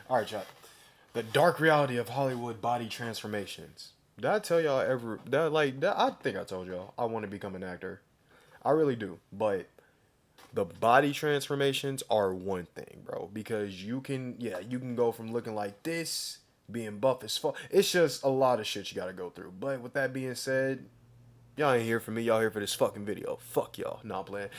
All right, chat. The dark reality of Hollywood body transformations. Did I tell y'all ever that I think I told y'all I want to become an actor. I really do. But the body transformations are one thing, bro. Because you can go from looking like this, being buff as fuck. It's just a lot of shit you gotta go through. But with that being said, y'all ain't here for me. Y'all here for this fucking video. Fuck y'all. No, I'm playing.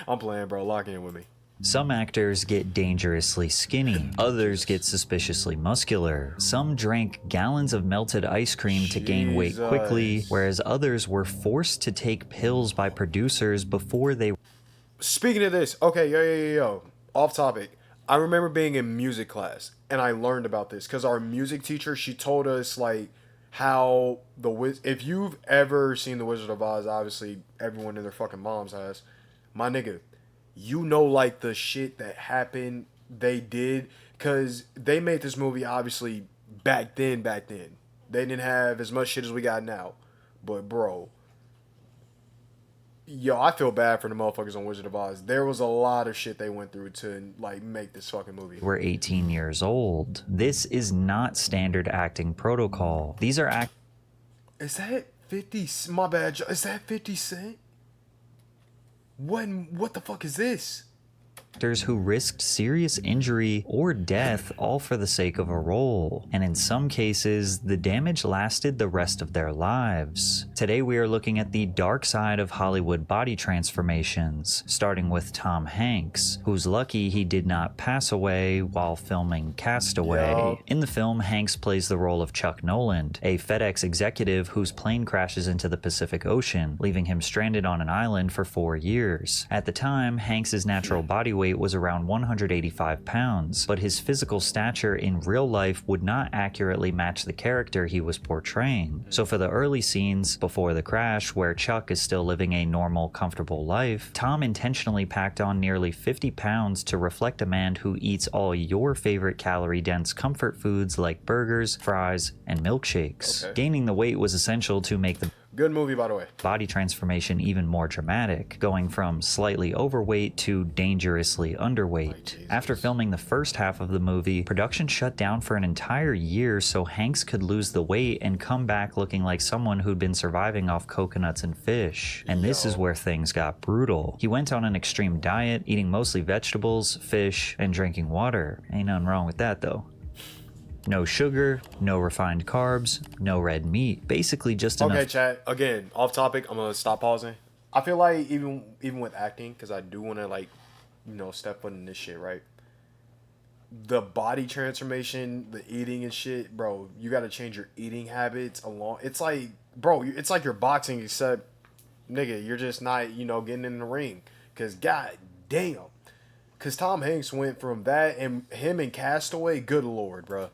I'm playing, bro. Lock in with me. Some actors get dangerously skinny, others get suspiciously muscular. Some drank gallons of melted ice cream to gain weight quickly, whereas others were forced to take pills by producers before they... Speaking of this, okay, yo. Off topic. I remember being in music class and I learned about this because our music teacher, she told us like how if you've ever seen The Wizard of Oz, obviously everyone in their fucking moms has. My nigga, you know, like the shit that happened they did because they made this movie obviously back then. They didn't have as much shit as we got now. But bro, yo, I feel bad for the motherfuckers on Wizard of Oz. There was a lot of shit they went through to like make this fucking movie. were 18 years old. This is not standard acting protocol. These are Is that 50? My bad. Is that 50 Cent? What the fuck is this? actors who risked serious injury or death all for the sake of a role, and in some cases, the damage lasted the rest of their lives. Today we are looking at the dark side of Hollywood body transformations, starting with Tom Hanks, who's lucky he did not pass away while filming Castaway. Yo. In the film, Hanks plays the role of Chuck Noland, a FedEx executive whose plane crashes into the Pacific Ocean, leaving him stranded on an island for 4 years. At the time, Hanks's natural body weight was around 185 pounds, but his physical stature in real life would not accurately match the character he was portraying. So for the early scenes before the crash, where Chuck is still living a normal, comfortable life, Tom intentionally packed on nearly 50 pounds to reflect a man who eats all your favorite calorie-dense comfort foods like burgers, fries, and milkshakes. Okay. Gaining the weight was essential to make the Good movie, by the way. body transformation even more dramatic, going from slightly overweight to dangerously underweight. After filming the first half of the movie, production shut down for an entire year so Hanks could lose the weight and come back looking like someone who'd been surviving off coconuts and fish. And this is where things got brutal. He went on an extreme diet, eating mostly vegetables, fish, and drinking water. Ain't nothing wrong with that though. No sugar, no refined carbs, no red meat. Basically just enough. Okay, chat. Again, off topic. I'm gonna stop pausing. I feel like even with acting, because I do want to step foot in this shit, right? The body transformation, the eating and shit, bro. You got to change your eating habits along. It's like, bro, it's like you're boxing, except, nigga, you're just not, getting in the ring. Cause god damn, cause Tom Hanks went from that and him and Castaway. Good lord, bro.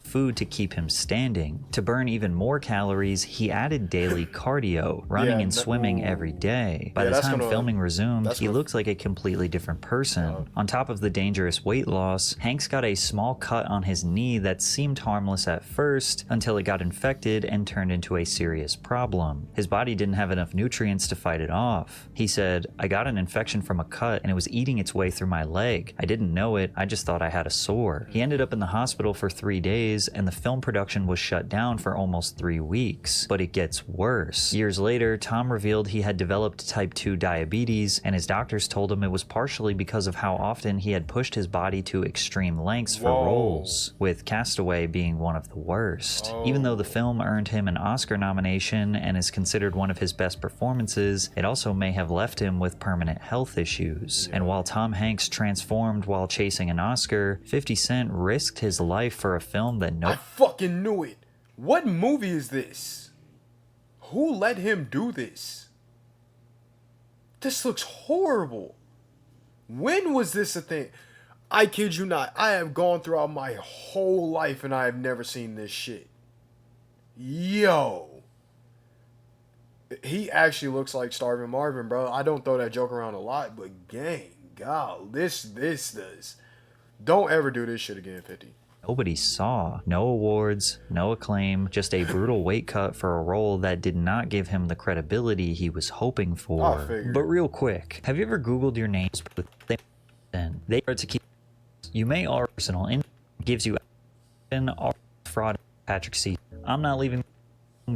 Food to keep him standing. To burn even more calories, he added daily cardio, running and swimming every day. By the time filming resumed, he looked like a completely different person. On top of the dangerous weight loss, Hanks got a small cut on his knee that seemed harmless at first until it got infected and turned into a serious problem. His body didn't have enough nutrients to fight it off. He said, "I got an infection from a cut and it was eating its way through my leg. I didn't know it, I just thought I had a sore." He ended up in the hospital for 3 days and the film production was shut down for almost 3 weeks. But it gets worse. Years later, Tom revealed he had developed type 2 diabetes, and his doctors told him it was partially because of how often he had pushed his body to extreme lengths for roles, with Castaway being one of the worst. Even though the film earned him an Oscar nomination and is considered one of his best performances, it also may have left him with permanent health issues. And while Tom Hanks transformed while chasing an Oscar, 50 Cent risked his life for a film that I fucking knew it. What movie is this? Who let him do this? This looks horrible. When was this a thing? I kid you not. I have gone throughout my whole life and I have never seen this shit. Yo. He actually looks like Starving Marvin, bro. I don't throw that joke around a lot, but gang, God, this does. Don't ever do this shit again, 50. Nobody saw. No awards, no acclaim, just a brutal weight cut for a role that did not give him the credibility he was hoping for. But real quick, have you ever Googled your names? They are to keep. You may are personal in gives you an fraud Patrick C. I'm not leaving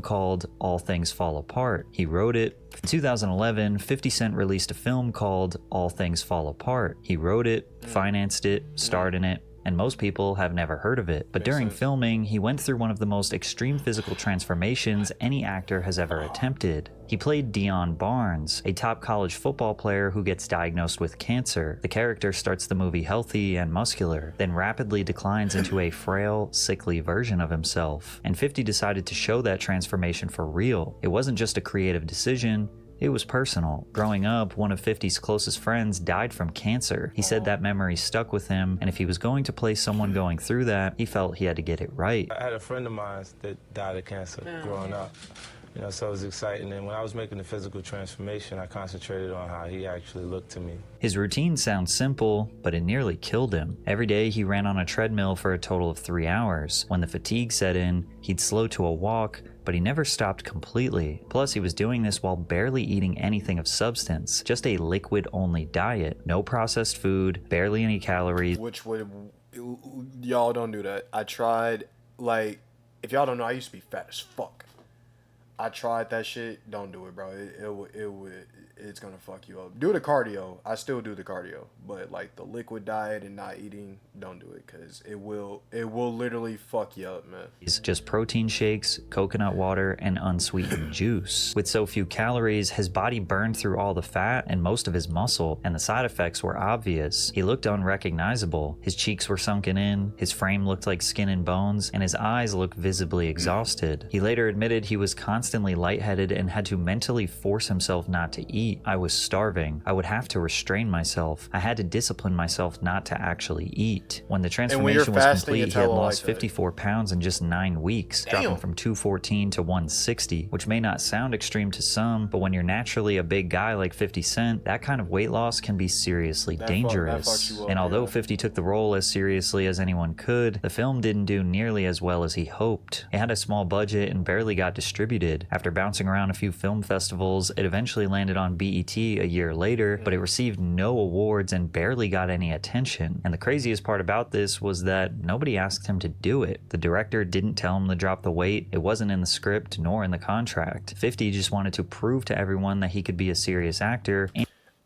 called All Things Fall Apart. He wrote it. In 2011, 50 Cent released a film called All Things Fall Apart. He wrote it, financed it, starred in it, and most people have never heard of it. But during filming, he went through one of the most extreme physical transformations any actor has ever attempted. He played Dion Barnes, a top college football player who gets diagnosed with cancer. The character starts the movie healthy and muscular, then rapidly declines into a frail, sickly version of himself. And 50 decided to show that transformation for real. It wasn't just a creative decision, it was personal. Growing up, one of 50's closest friends died from cancer. He said that memory stuck with him, and if he was going to play someone going through that, he felt he had to get it right. I had a friend of mine that died of cancer growing up. So it was exciting. And when I was making the physical transformation, I concentrated on how he actually looked to me. His routine sounds simple, but it nearly killed him. Every day he ran on a treadmill for a total of 3 hours. When the fatigue set in, he'd slow to a walk, but he never stopped completely. Plus, he was doing this while barely eating anything of substance, just a liquid-only diet. No processed food, barely any calories. Which would, y'all don't do that. I tried, like, if y'all don't know, I used to be fat as fuck. I tried that shit. Don't do it, bro. It's gonna fuck you up. Do the cardio. I still do the cardio, but like the liquid diet and not eating, don't do it, because it will literally fuck you up, man. It's just protein shakes, coconut water, and unsweetened juice. With so few calories, his body burned through all the fat and most of his muscle, and the side effects were obvious. He looked unrecognizable. His cheeks were sunken in, his frame looked like skin and bones, and his eyes looked visibly exhausted. He later admitted he was constantly lightheaded and had to mentally force himself not to eat. I was starving. I would have to restrain myself. I had to discipline myself not to actually eat. When the transformation was complete, he had lost 54 pounds in just 9 weeks, dropping from 214 to 160, which may not sound extreme to some, but when you're naturally a big guy like 50 Cent, that kind of weight loss can be seriously dangerous. And although 50 took the role as seriously as anyone could, the film didn't do nearly as well as he hoped. It had a small budget and barely got distributed. After bouncing around a few film festivals, it eventually landed on BET a year later, but it received no awards and barely got any attention. And the craziest part about this was that nobody asked him to do it. The director didn't tell him to drop the weight. It wasn't in the script nor in the contract. 50 just wanted to prove to everyone that he could be a serious actor.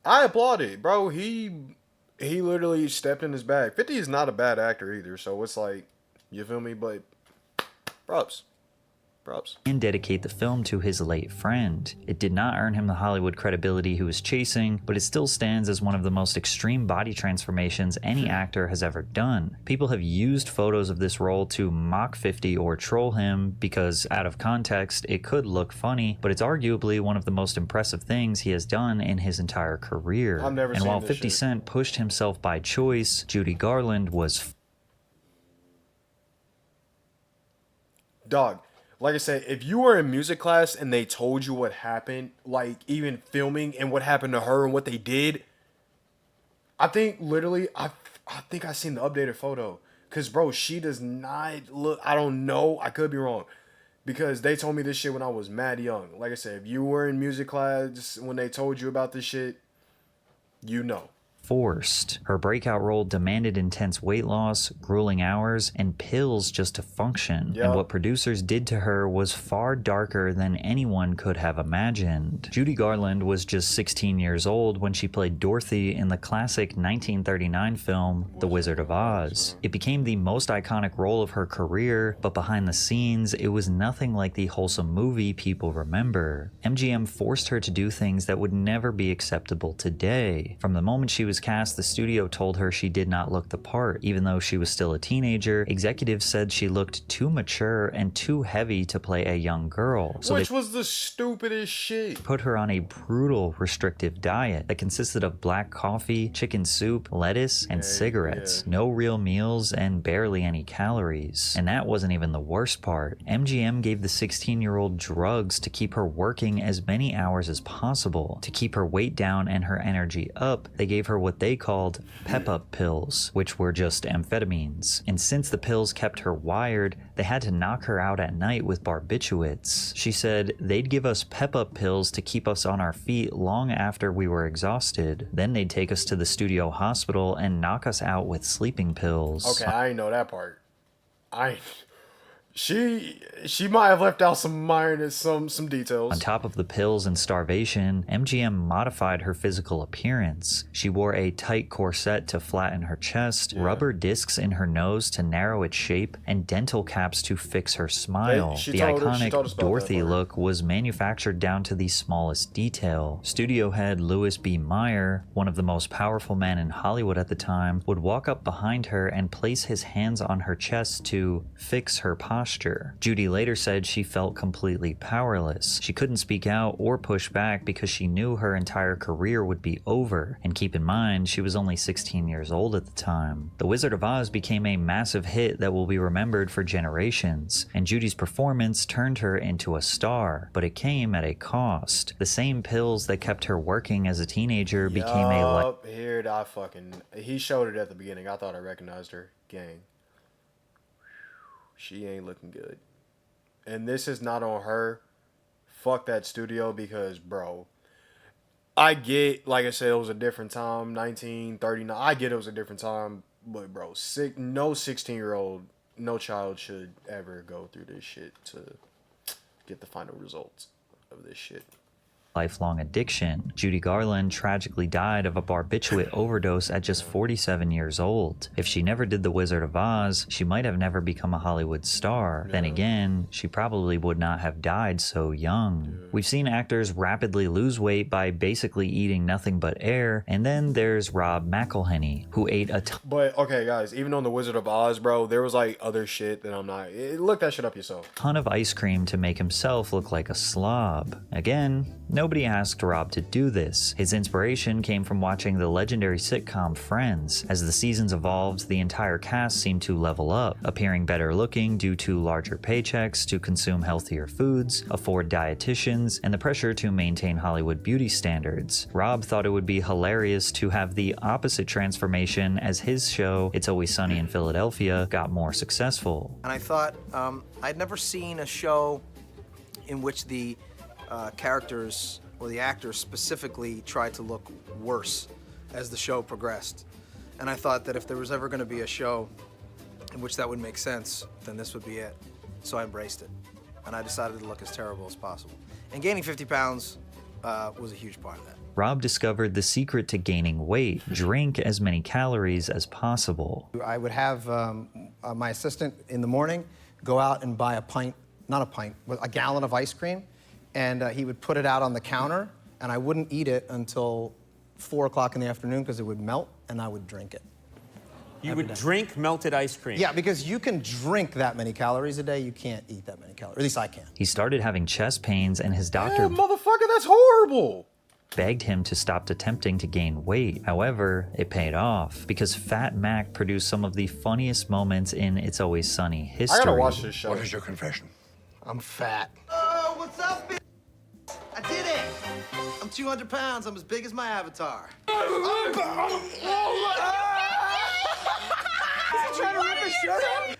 I applaud it, bro. He literally stepped in his bag. 50 is not a bad actor either, so it's like, you feel me? But props. And dedicate the film to his late friend. It did not earn him the Hollywood credibility he was chasing, but it still stands as one of the most extreme body transformations any actor has ever done. People have used photos of this role to mock 50 or troll him because, out of context, it could look funny, but it's arguably one of the most impressive things he has done in his entire career. I've never seen and while this 50 shit. Cent pushed himself by choice, Judy Garland was Dog. Like I said, if you were in music class and they told you what happened, like even filming and what happened to her and what they did, I think literally, I think I seen the updated photo. Because, bro, she does not look, I don't know, I could be wrong. Because they told me this shit when I was mad young. Like I said, if you were in music class when they told you about this shit, you know. forced. Her breakout role demanded intense weight loss, grueling hours, and pills just to function. Yep. And what producers did to her was far darker than anyone could have imagined. Judy Garland was just 16 years old when she played Dorothy in the classic 1939 film, The Wizard of Oz. It became the most iconic role of her career, but behind the scenes, it was nothing like the wholesome movie people remember. MGM forced her to do things that would never be acceptable today. From the moment she was cast, the studio told her she did not look the part. Even though she was still a teenager, executives said she looked too mature and too heavy to play a young girl. So which was the stupidest shit. Put her on a brutal restrictive diet that consisted of black coffee, chicken soup, lettuce, and cigarettes. No real meals and barely any calories. And that wasn't even the worst part. MGM gave the 16-year-old drugs to keep her working as many hours as possible. To keep her weight down and her energy up, they gave her what they called pep-up pills, which were just amphetamines. And since the pills kept her wired, they had to knock her out at night with barbiturates. She said, they'd give us pep-up pills to keep us on our feet long after we were exhausted. Then they'd take us to the studio hospital and knock us out with sleeping pills. Okay, I didn't know that part. She might have left out some details. On top of the pills and starvation, MGM modified her physical appearance. She wore a tight corset to flatten her chest, rubber discs in her nose to narrow its shape, and dental caps to fix her smile. The iconic Dorothy look was manufactured down to the smallest detail. Studio head Louis B. Mayer, one of the most powerful men in Hollywood at the time, would walk up behind her and place his hands on her chest to fix her posture. Judy later said she felt completely powerless. She couldn't speak out or push back because she knew her entire career would be over. And keep in mind, she was only 16 years old at the time. The Wizard of Oz became a massive hit that will be remembered for generations, and Judy's performance turned her into a star, but it came at a cost. The same pills that kept her working as a teenager became he showed it at the beginning. I thought I recognized her. Gang. She ain't looking good. And this is not on her. Fuck that studio because, bro, I get, like I said, it was a different time, 1939. I get it was a different time, but, bro, no 16-year-old, no child should ever go through this shit to get the final results of this shit. Lifelong addiction. Judy Garland tragically died of a barbiturate overdose at just 47 years old. If she never did The Wizard of Oz, she might have never become a Hollywood star. Yeah. Then again, she probably would not have died so young. Yeah. We've seen actors rapidly lose weight by basically eating nothing but air, and then there's Rob McElhenney, who ate a ton. But, okay, guys, even on The Wizard of Oz, bro, there was, like, other shit that I'm not... Look that shit up yourself. Ton of ice cream to make himself look like a slob. Again, nobody asked Rob to do this. His inspiration came from watching the legendary sitcom Friends. As the seasons evolved, the entire cast seemed to level up, appearing better looking due to larger paychecks to consume healthier foods, afford dietitians, and the pressure to maintain Hollywood beauty standards. Rob thought it would be hilarious to have the opposite transformation as his show, It's Always Sunny in Philadelphia, got more successful. And I thought, I'd never seen a show in which the characters or the actors specifically tried to look worse as the show progressed. And I thought that if there was ever going to be a show in which that would make sense, then this would be it. So I embraced it. And I decided to look as terrible as possible. And gaining 50 pounds was a huge part of that. Rob discovered the secret to gaining weight: drink as many calories as possible. I would have my assistant in the morning go out and buy a gallon of ice cream, and he would put it out on the counter, and I wouldn't eat it until 4 o'clock in the afternoon because it would melt, and I would drink it. You would drink melted ice cream? Yeah, because you can drink that many calories a day, you can't eat that many calories. At least I can't. He started having chest pains, and his doctor... Yeah, motherfucker, that's horrible! ...begged him to stop attempting to gain weight. However, it paid off, because Fat Mac produced some of the funniest moments in It's Always Sunny history. I gotta watch this show. What is your confession? I'm fat. Oh, what's up, bitch? I did it! I'm 200 pounds. I'm as big as my avatar.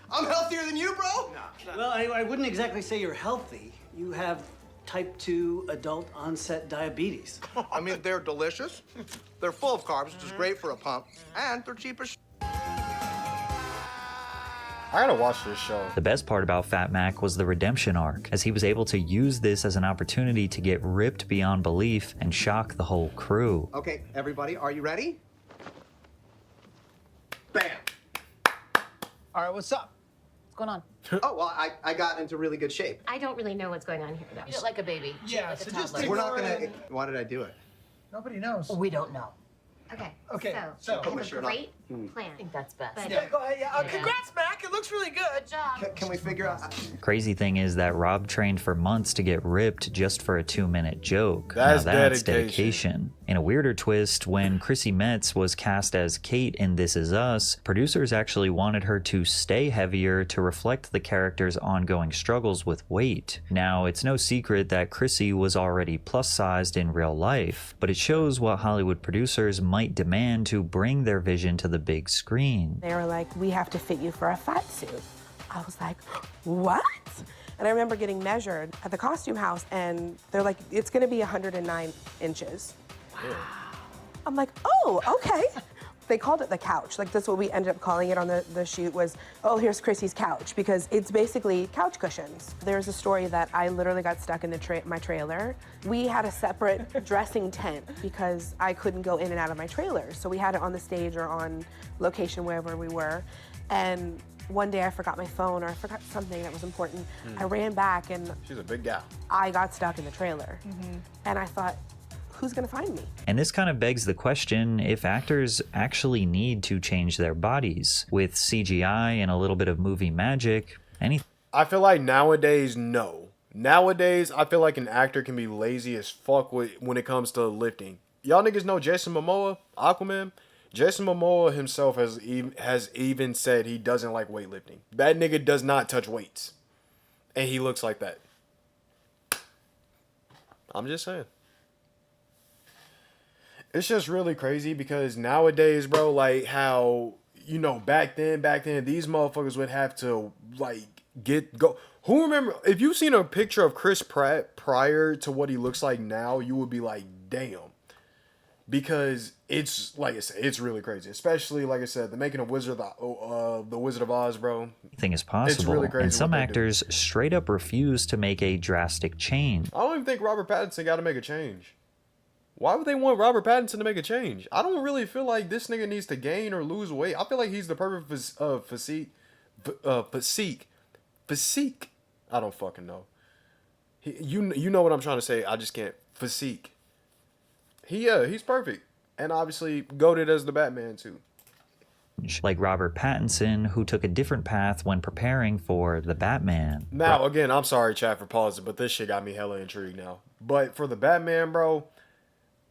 I'm healthier than you, bro. Well, I wouldn't exactly say you're healthy. You have type 2 adult onset diabetes. I mean, they're delicious. They're full of carbs, which is great for a pump, and they're cheap as I gotta watch this show. The best part about Fat Mac was the redemption arc, as he was able to use this as an opportunity to get ripped beyond belief and shock the whole crew. Okay, everybody, are you ready? Bam! All right, what's up? What's going on? Oh, well, I got into really good shape. I don't really know what's going on here, though. You look like a baby. Yeah, like so a just toddler. We're not gonna... Why did I do it? Nobody knows. We don't know. Okay, so Put I my have a shirt on. great plan. I think that's best. But, Yeah, go ahead. Yeah. Congrats, Mac. It looks really good. Good job. Can we figure out... Crazy thing is that Rob trained for months to get ripped just for a 2-minute joke. That's dedication. In a weirder twist, when Chrissy Metz was cast as Kate in This Is Us, producers actually wanted her to stay heavier to reflect the character's ongoing struggles with weight. Now, it's no secret that Chrissy was already plus-sized in real life, but it shows what Hollywood producers might demand to bring their vision to the big screen. They were like, we have to fit you for a fat suit. I was like, what? And I remember getting measured at the costume house, and they're like, it's gonna be 109 inches. Wow. I'm like, oh, okay. they called it the couch. Like, that's what we ended up calling it on the shoot was, oh, here's Chrissy's couch, because it's basically couch cushions. There's a story that I literally got stuck in my trailer. We had a separate dressing tent because I couldn't go in and out of my trailer. So we had it on the stage or on location, wherever we were. And one day I forgot my phone or I forgot something that was important. I ran back and she's a big gal. I got stuck in the trailer. And I thought, who's gonna find me? And this kind of begs the question if actors actually need to change their bodies. With CGI and a little bit of movie magic, anything. I feel like nowadays, no. Nowadays, I feel like an actor can be lazy as fuck when it comes to lifting. Y'all niggas know Jason Momoa, Aquaman? Jason Momoa himself has even said he doesn't like weightlifting. That nigga does not touch weights. And he looks like that. I'm just saying. It's just really crazy because nowadays, bro, like how, you know, back then, these motherfuckers would have to, like, go. Who remember, if you've seen a picture of Chris Pratt prior to what he looks like now, you would be like, damn. Because it's, like I said, it's really crazy. Especially, like I said, the making of the Wizard of Oz, bro. Anything is possible. It's really crazy. And some actors straight up refuse to make a drastic change. I don't even think Robert Pattinson got to make a change. Why would they want Robert Pattinson to make a change? I don't really feel like this nigga needs to gain or lose weight. I feel like he's the perfect physique. I don't fucking know. You know what I'm trying to say. I just can't. Physique. He's perfect. And obviously goated as the Batman too. Like Robert Pattinson, who took a different path when preparing for the Batman. Now, again, I'm sorry, chat, for pausing, but this shit got me hella intrigued now. But for the Batman, bro,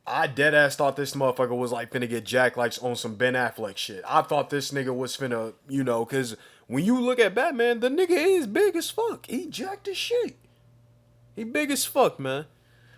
I deadass thought this motherfucker was like finna get jacked like on some Ben Affleck shit. I thought this nigga was finna, you know, cause when you look at Batman, the nigga is big as fuck. He jacked as shit. He big as fuck, man.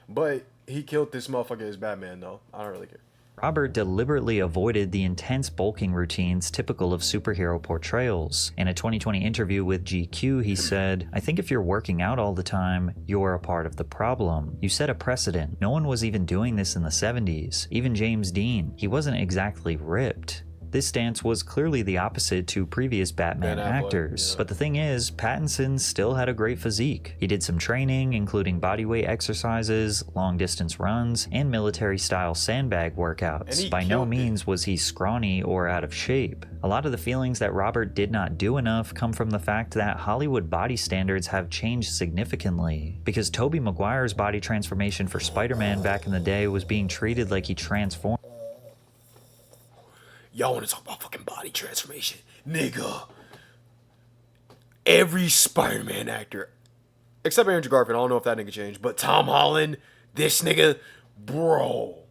But he killed this motherfucker as Batman though. I don't really care. Robert deliberately avoided the intense bulking routines typical of superhero portrayals. In a 2020 interview with GQ, he said, "I think if you're working out all the time, you're a part of the problem. You set a precedent. No one was even doing this in the 70s. Even James Dean. He wasn't exactly ripped." This stance was clearly the opposite to previous Batman actors. But the thing is, Pattinson still had a great physique. He did some training, including bodyweight exercises, long-distance runs, and military-style sandbag workouts. By no means was he scrawny or out of shape. A lot of the feelings that Robert did not do enough come from the fact that Hollywood body standards have changed significantly. Because Tobey Maguire's body transformation for Spider-Man back in the day was being treated like he transformed. Y'all want to talk about fucking body transformation? Nigga. Every Spider-Man actor, except Andrew Garfield, I don't know if that nigga changed, but Tom Holland, this nigga, bro.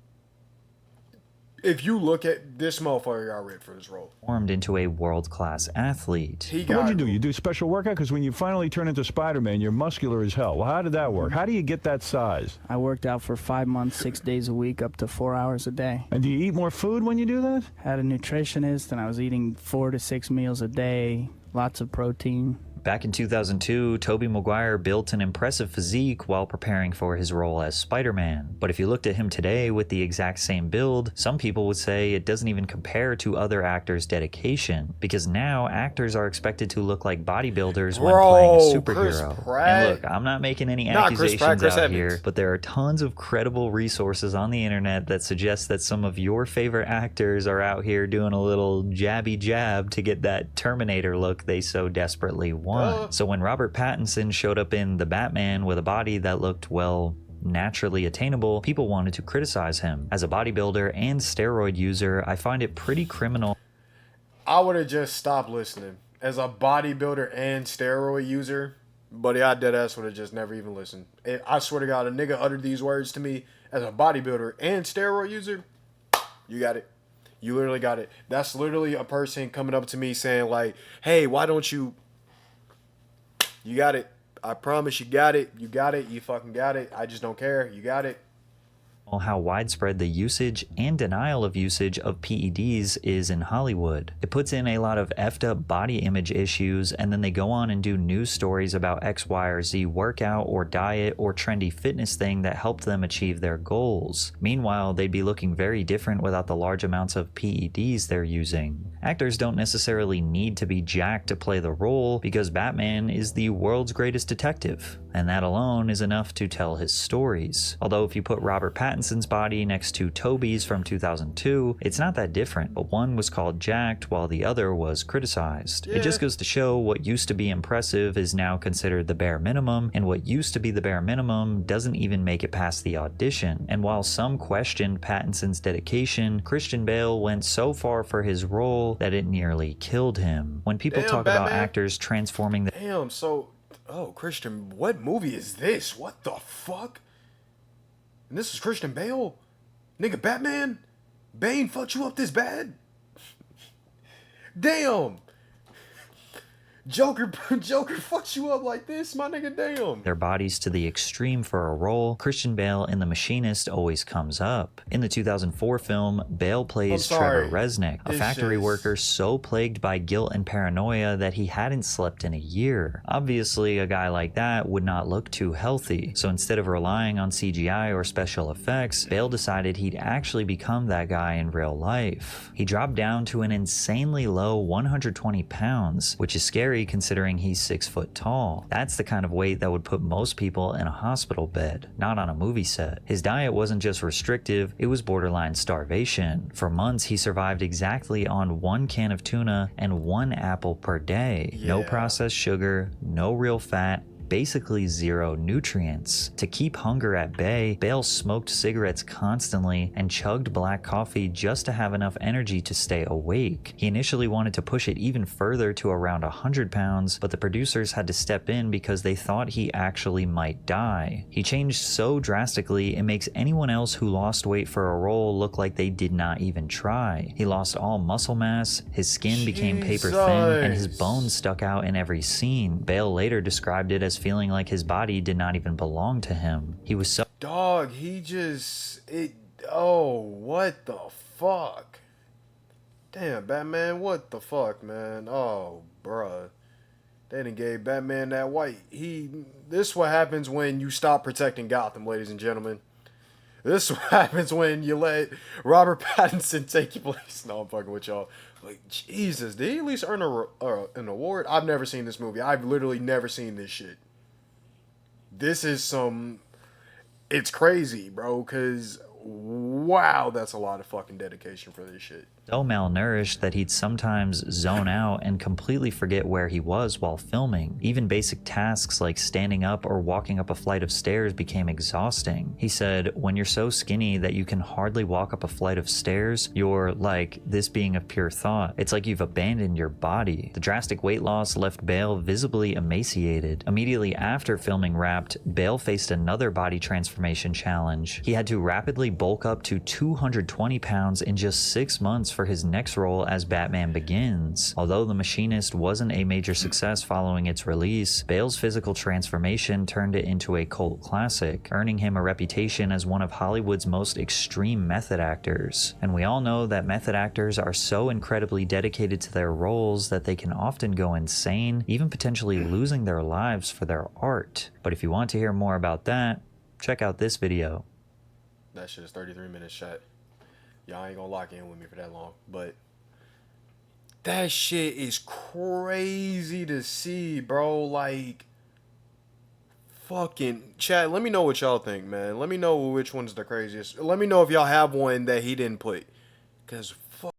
If you look at this motherfucker got ripped for this role. Formed into a world-class athlete. What'd you do? You do special workout? Because when you finally turn into Spider-Man, you're muscular as hell. Well, how did that work? How do you get that size? I worked out for 5 months, 6 days a week, up to 4 hours a day. And do you eat more food when you do that? Had a nutritionist, and I was eating 4 to 6 meals a day, lots of protein. Back in 2002, Tobey Maguire built an impressive physique while preparing for his role as Spider-Man. But if you looked at him today with the exact same build, some people would say it doesn't even compare to other actors' dedication. Because now, actors are expected to look like bodybuilders when playing a superhero. And look, I'm not making any accusations out here, but there are tons of credible resources on the internet that suggest that some of your favorite actors are out here doing a little jabby jab to get that Terminator look they so desperately want. So when Robert Pattinson showed up in The Batman with a body that looked, well, naturally attainable, people wanted to criticize him. As a bodybuilder and steroid user, I find it pretty criminal. I would have just stopped listening. As a bodybuilder and steroid user, buddy, I deadass would have just never even listened. I swear to God, a nigga uttered these words to me as a bodybuilder and steroid user, you got it. You literally got it. That's literally a person coming up to me saying like, hey, why don't you... You got it. I promise you got it. You got it. You fucking got it. I just don't care. You got it. how widespread the usage and denial of usage of PEDs is in Hollywood. It puts in a lot of effed up body image issues, and then they go on and do news stories about X, Y, or Z workout or diet or trendy fitness thing that helped them achieve their goals. Meanwhile, they'd be looking very different without the large amounts of PEDs they're using. Actors don't necessarily need to be jacked to play the role because Batman is the world's greatest detective, and that alone is enough to tell his stories. Although if you put Robert Pattinson's body next to Tobey's from 2002, it's not that different, but one was called jacked while the other was criticized. It just goes to show what used to be impressive is now considered the bare minimum, and what used to be the bare minimum doesn't even make it past the audition. And while some questioned Pattinson's dedication, Christian Bale went so far for his role that it nearly killed him. When people talk about actors transforming the— Damn, so... Oh, Christian, what movie is this? What the fuck? And this is Christian Bale? Nigga, Batman? Bane fucked you up this bad? Damn! Joker fucks you up like this, my nigga, damn. Their bodies to the extreme for a role, Christian Bale in The Machinist always comes up. In the 2004 film, Bale plays Trevor Resnick, a factory worker so plagued by guilt and paranoia that he hadn't slept in a year. Obviously, a guy like that would not look too healthy, so instead of relying on CGI or special effects, Bale decided he'd actually become that guy in real life. He dropped down to an insanely low 120 pounds, which is scary considering he's 6 foot tall. That's the kind of weight that would put most people in a hospital bed, not on a movie set. His diet wasn't just restrictive, it was borderline starvation. For months, he survived exactly on 1 can of tuna and 1 apple per day. No processed sugar, no real fat, basically 0 nutrients. To keep hunger at bay, Bale smoked cigarettes constantly and chugged black coffee just to have enough energy to stay awake. He initially wanted to push it even further to around 100 pounds, but the producers had to step in because they thought he actually might die. He changed so drastically, it makes anyone else who lost weight for a role look like they did not even try. He lost all muscle mass, his skin became paper thin, and his bones stuck out in every scene. Bale later described it as feeling like his body did not even belong to him. He was so— Dog, he just... Oh, what the fuck? Damn, Batman, what the fuck, man? Oh, bruh. They done gave Batman that white. This what happens when you stop protecting Gotham, ladies and gentlemen. This what happens when you let Robert Pattinson take your place. No, I'm fucking with y'all. Like, Jesus, did he at least earn an award? I've never seen this movie. I've literally never seen this shit. This is some... It's crazy, bro, because... Wow, that's a lot of fucking dedication for this shit. So malnourished that he'd sometimes zone out and completely forget where he was while filming. Even basic tasks like standing up or walking up a flight of stairs became exhausting. He said, when you're so skinny that you can hardly walk up a flight of stairs, you're like, this being a pure thought, it's like you've abandoned your body. The drastic weight loss left Bale visibly emaciated. Immediately after filming Wrapped, Bale faced another body transformation challenge. He had to rapidly bulk up to 220 pounds in just 6 months for his next role as Batman Begins. Although The Machinist wasn't a major success following its release, Bale's physical transformation turned it into a cult classic, earning him a reputation as one of Hollywood's most extreme method actors. And we all know that method actors are so incredibly dedicated to their roles that they can often go insane, even potentially losing their lives for their art. But if you want to hear more about that, check out this video. That shit is 33 minutes shot. Y'all ain't gonna lock in with me for that long, but that shit is crazy to see, bro. Like, fucking chat. Let me know what y'all think, man. Let me know which one's the craziest. Let me know if y'all have one that he didn't put, cause